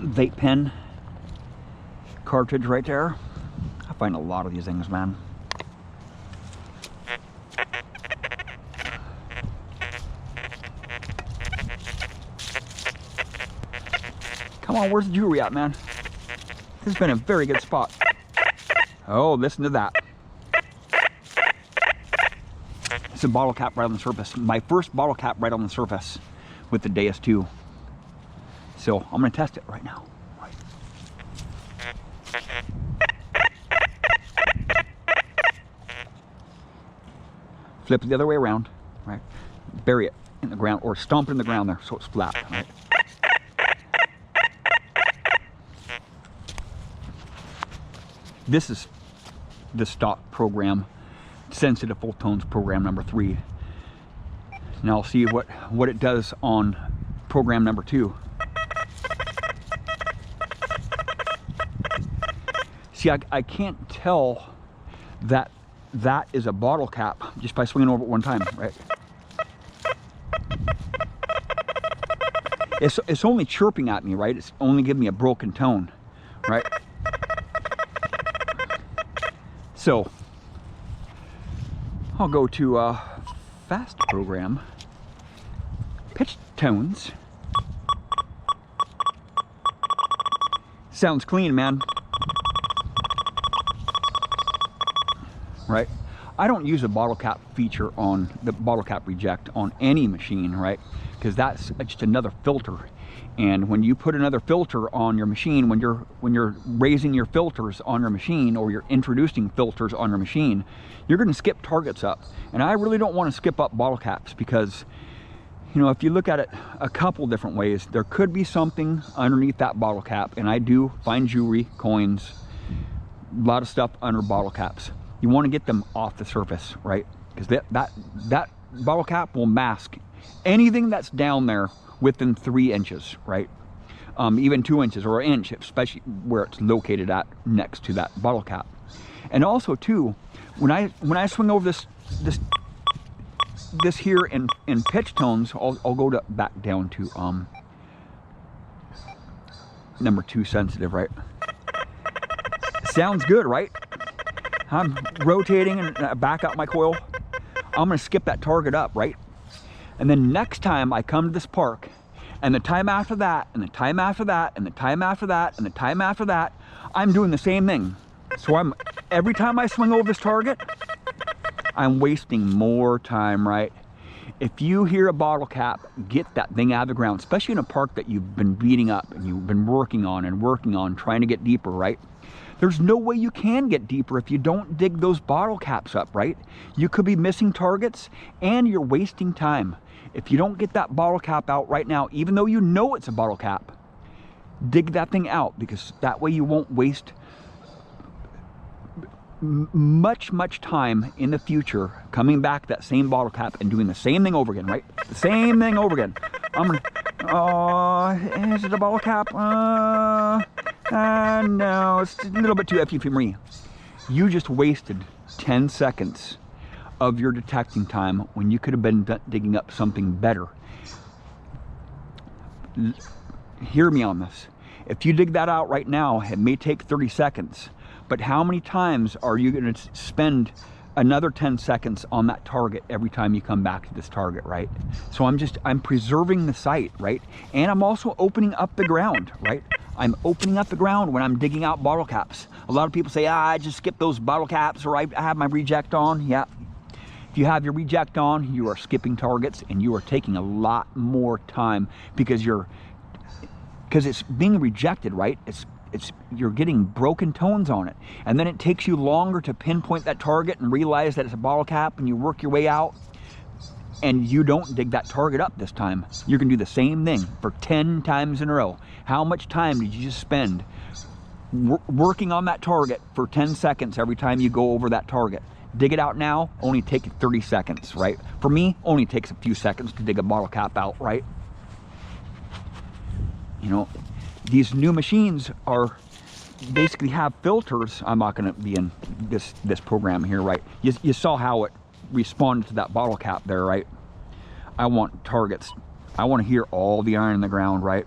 vape pen cartridge right there. I find a lot of these things, man. Come on, where's the jewelry at, man? This has been a very good spot. Oh, listen to that. It's a bottle cap right on the surface. My first bottle cap right on the surface with the Deus 2. So I'm gonna test it right now. Flip it the other way around, right? Bury it in the ground or stomp it in the ground there so it's flat, right? This is the stock program, sensitive full tones program number 3. Now I'll see what it does on program number 2. See, I can't tell that is a bottle cap just by swinging over it one time, right? It's only chirping at me, right? It's only giving me a broken tone, right? So I'll go to fast program, pitch tones. Sounds clean, man. Right? I don't use a bottle cap feature on the bottle cap reject on any machine, right? Because that's just another filter. And when you put another filter on your machine, when you're raising your filters on your machine, or you're introducing filters on your machine, you're going to skip targets up. And I really don't want to skip up bottle caps because, you know, if you look at it a couple different ways, there could be something underneath that bottle cap. And I do find jewelry, coins, a lot of stuff under bottle caps. You want to get them off the surface, right? Because that bottle cap will mask anything that's down there within 3 inches, right? Even 2 inches or an inch, especially where it's located at next to that bottle cap. And also too, when I swing over this here in pitch tones, I'll go back down to number 2 sensitive, right? Sounds good, right? I'm rotating and back out my coil. I'm gonna skip that target up, right? And then next time I come to this park, and the time after that, and the time after that, and the time after that, and the time after that, I'm doing the same thing. So every time I swing over this target, I'm wasting more time, right? If you hear a bottle cap, get that thing out of the ground, especially in a park that you've been beating up and you've been working on, trying to get deeper, right? There's no way you can get deeper if you don't dig those bottle caps up, right? You could be missing targets and you're wasting time. If you don't get that bottle cap out right now, even though you know it's a bottle cap, dig that thing out, because that way you won't waste much time in the future coming back that same bottle cap and doing the same thing over again, right? The same thing over again. I'm gonna, oh, is it a bottle cap? No, it's a little bit too heavy for me. You just wasted 10 seconds of your detecting time when you could have been digging up something better. Hear me on this. If you dig that out right now, it may take 30 seconds, but how many times are you going to spend another 10 seconds on that target every time you come back to this target, right? So I'm preserving the site, right? And I'm also opening up the ground, right? I'm opening up the ground when I'm digging out bottle caps. A lot of people say, I just skip those bottle caps, or I have my reject on. Yeah. If you have your reject on, you are skipping targets and you are taking a lot more time because it's being rejected, right? You're getting broken tones on it. And then it takes you longer to pinpoint that target and realize that it's a bottle cap, and you work your way out and you don't dig that target up this time. You're gonna do the same thing for 10 times in a row. How much time did you just spend working on that target for 10 seconds every time you go over that target? Dig it out now, only take 30 seconds, right? For me, only takes a few seconds to dig a bottle cap out, right? You know, these new machines are basically have filters. I'm not gonna be in this program here, right? You saw how it responded to that bottle cap there, right? I want targets. I wanna hear all the iron in the ground, right?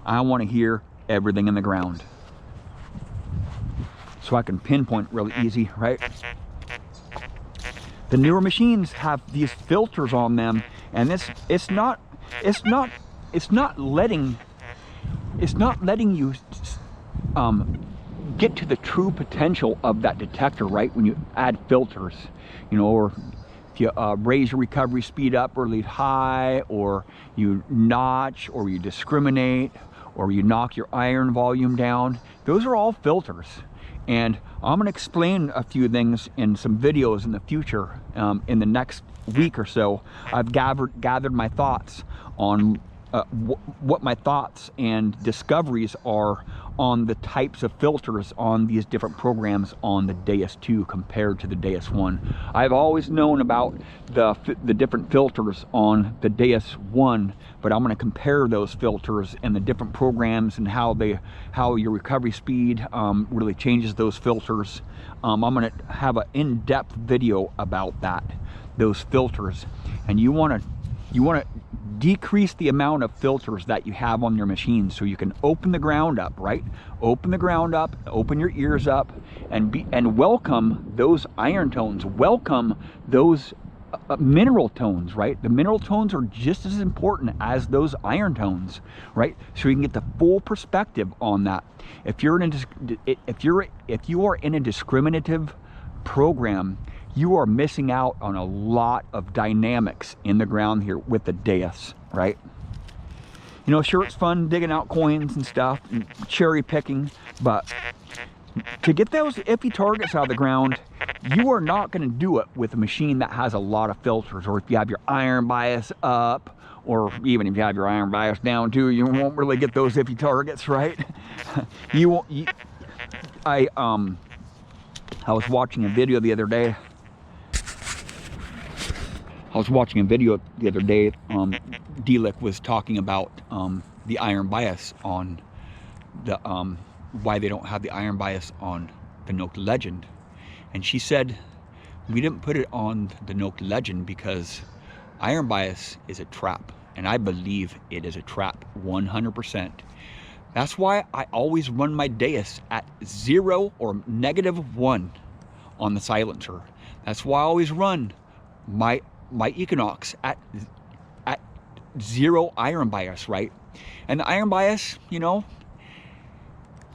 I wanna hear everything in the ground. So I can pinpoint really easy, right? The newer machines have these filters on them, and it's not letting you get to the true potential of that detector, right? When you add filters, you know, or if you raise your recovery speed up really high, or you notch, or you discriminate, or you knock your iron volume down, those are all filters. And I'm going to explain a few things in some videos in the future. In the next week or so, I've gathered my thoughts on what my thoughts and discoveries are on the types of filters on these different programs on the Deus 2 compared to the Deus 1. I've always known about the different filters on the Deus 1, but I'm going to compare those filters and the different programs and how your recovery speed really changes those filters. I'm going to have an in-depth video about those filters, and you want to decrease the amount of filters that you have on your machine, so you can open the ground up, right? Open the ground up, open your ears up, and welcome those iron tones, welcome those mineral tones, right? The mineral tones are just as important as those iron tones, right? So you can get the full perspective on that. If you are in a discriminative program, you are missing out on a lot of dynamics in the ground here with the Deus, right? You know, sure, it's fun digging out coins and stuff and cherry picking, but to get those iffy targets out of the ground, you are not going to do it with a machine that has a lot of filters, or if you have your iron bias up, or even if you have your iron bias down too, you won't really get those iffy targets, right? I was watching a video the other day. Delic was talking about the iron bias on the why they don't have the iron bias on the Note Legend, and she said we didn't put it on the Note Legend because iron bias is a trap, and I believe it is a trap 100%. That's why I always run my Deus at 0 or -1 on the silencer. That's why I always run my Equinox at 0 iron bias, right? And the iron bias, you know,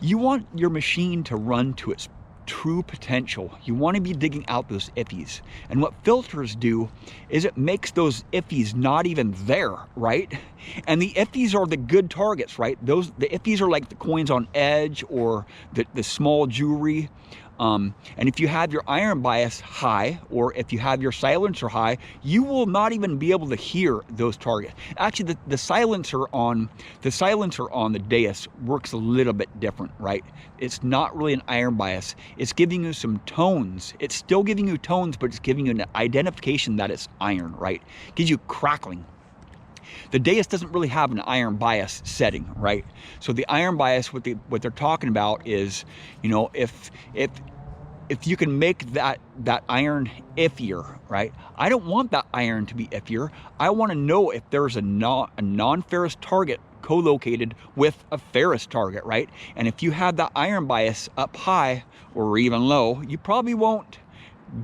you want your machine to run to its true potential. You want to be digging out those iffies. And what filters do is it makes those iffies not even there, right? And the iffies are the good targets, right? The iffies are like the coins on edge or the small jewelry. And if you have your iron bias high, or if you have your silencer high, you will not even be able to hear those targets. Actually, the silencer on the Deus works a little bit different, right? It's not really an iron bias. It's giving you some tones. It's still giving you tones, but it's giving you an identification that it's iron, right? It gives you crackling. The Deus doesn't really have an iron bias setting, right? So the iron bias, what they're talking about is, you know, if you can make that iron iffier, right? I don't want that iron to be iffier. I want to know if there's a non-ferrous target co-located with a ferrous target, right? And if you have that iron bias up high or even low, you probably won't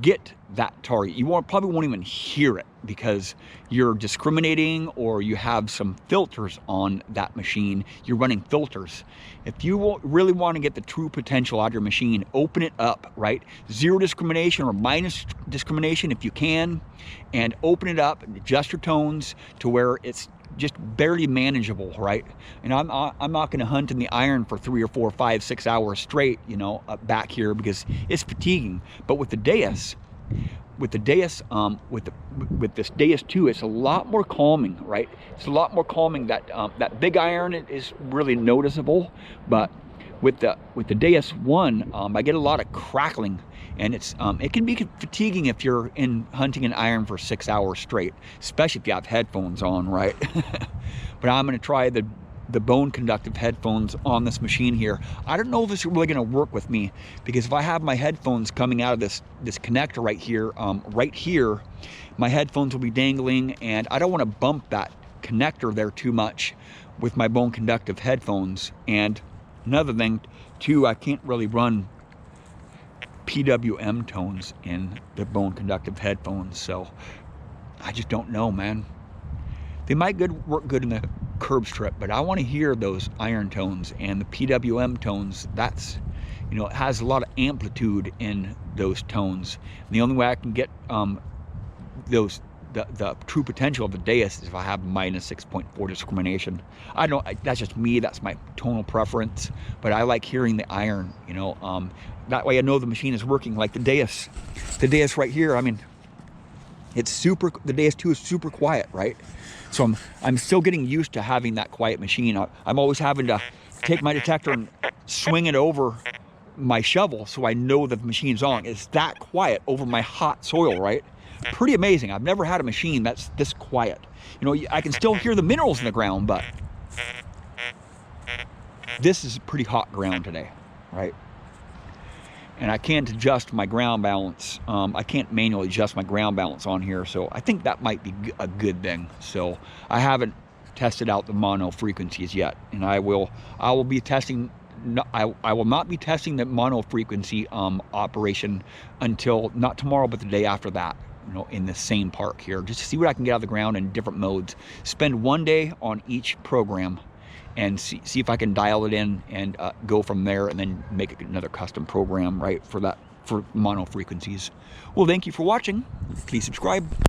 get that target. You probably won't even hear it because you're discriminating, or you have some filters on that machine. You're running filters. If you really want to get the true potential out of your machine, open it up, right? 0 discrimination or minus discrimination if you can, and open it up and adjust your tones to where it's just barely manageable, right? And I'm not going to hunt in the iron for 3 or 4, 5, 6 hours straight, you know, back here, because it's fatiguing. But with the Deus, with this Deus 2, it's a lot more calming, right? It's a lot more calming. That big iron is really noticeable, but with the Deus 1, I get a lot of crackling, and it can be fatiguing if you're hunting an iron for 6 hours straight, especially if you have headphones on, right? But I'm going to try the bone conductive headphones on this machine here. I don't know if it's really going to work with me, because if I have my headphones coming out of this connector right here, my headphones will be dangling, and I don't want to bump that connector there too much with my bone conductive headphones. And Another thing too, I can't really run PWM tones in the bone conductive headphones, so I just don't know, man. They might work good in the curb strip, but I want to hear those iron tones, and the PWM tones, that's, you know, it has a lot of amplitude in those tones. And the only way I can get the true potential of the Deus is if I have -6.4 discrimination. I don't, that's just me, that's my tonal preference, but I like hearing the iron, you know, that way I know the machine is working. Like the Deus right here, I mean, it's super, the Deus 2 is super quiet, right? So I'm still getting used to having that quiet machine. I'm always having to take my detector and swing it over my shovel so I know that the machine's on. It's that quiet over my hot soil, right? Pretty amazing. I've never had a machine that's this quiet. You know, I can still hear the minerals in the ground, but this is pretty hot ground today, right? And I can't adjust my ground balance. I can't manually adjust my ground balance on here, so I think that might be a good thing. So I haven't tested out the mono frequencies yet, and I will be testing. I will not be testing the mono frequency operation until not tomorrow, but the day after that. You know, in the same park here, just to see what I can get out of the ground in different modes. Spend one day on each program and see if I can dial it in and go from there, and then make another custom program, right, for mono frequencies. Well, thank you for watching. Please subscribe.